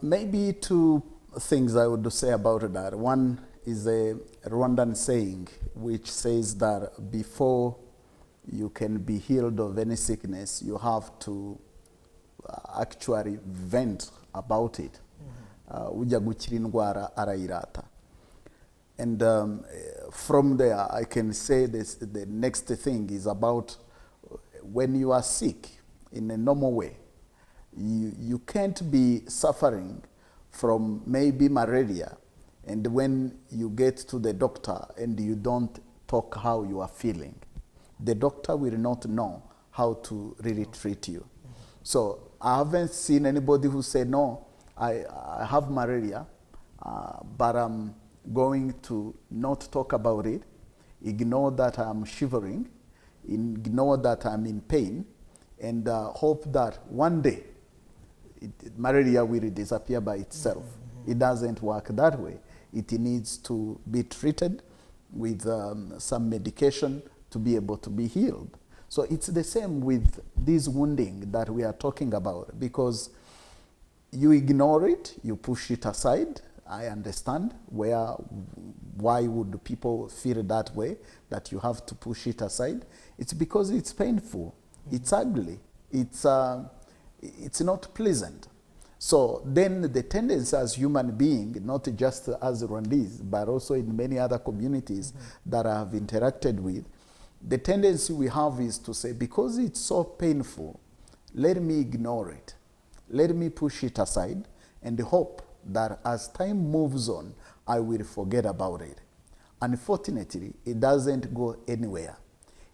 Maybe two things I would say about that. One is a Rwandan saying which says that before you can be healed of any sickness, you have to actually vent about it. Ujya gukira indwara arayirata. And from there, I can say this, the next thing is about when you are sick in a normal way. You can't be suffering from maybe malaria, and when you get to the doctor and you don't talk how you are feeling, the doctor will not know how to really treat you. So I haven't seen anybody who say, no, I have malaria, but I'm going to not talk about it, ignore that I'm shivering, ignore that I'm in pain, and hope that one day malaria will disappear by itself. It doesn't work that way. It needs to be treated with some medication to be able to be healed. So it's the same with this wounding that we are talking about, because you ignore it, you push it aside. I understand why would people feel that way, that you have to push it aside. It's because it's painful, it's ugly, it's not pleasant. So then the tendency as human being, not just as Rwandese, but also in many other communities that I have interacted with, the tendency we have is to say, because it's so painful, let me ignore it. Let me push it aside and hope that as time moves on, I will forget about it. Unfortunately, it doesn't go anywhere.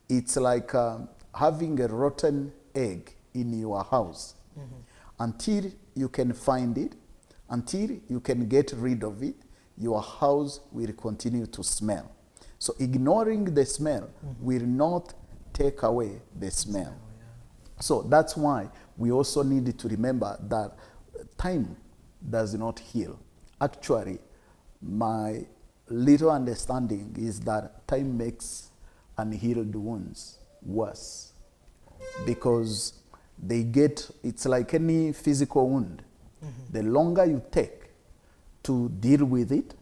It's like having a rotten egg in your house. Until you can find it, until you can get rid of it, your house will continue to smell. So ignoring the smell will not take away the smell. So that's why we also need to remember that time does not heal. Actually, my little understanding is that time makes unhealed wounds worse, because it's like any physical wound. The longer you take to deal with it,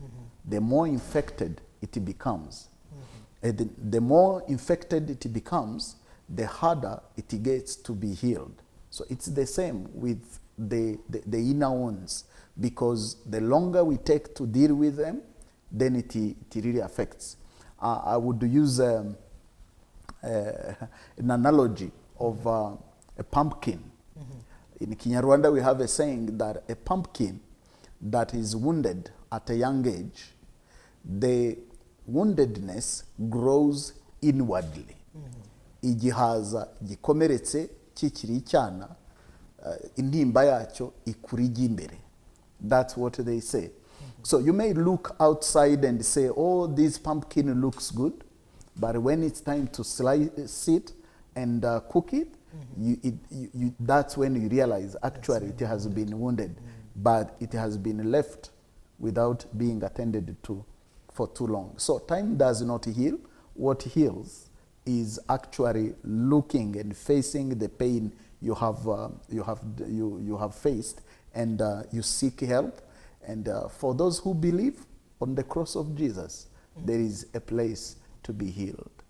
the more infected it becomes. And the more infected it becomes, the harder it gets to be healed. So it's the same with the inner wounds, because the longer we take to deal with them, then it really affects. I would use an analogy of a pumpkin. In Kinyarwanda, we have a saying that a pumpkin that is wounded at a young age, the woundedness grows inwardly. Igihaza gikomeretse kikiri icyana, intimba yacyo ikurija imbere. That's what they say. So you may look outside and say, oh, this pumpkin looks good, but when it's time to slice it and cook it, that's when you realize actually it has been wounded, but it has been left without being attended to for too long. So time does not heal. What heals is actually looking and facing the pain you have faced, and you seek help. And for those who believe on the cross of Jesus, there is a place to be healed.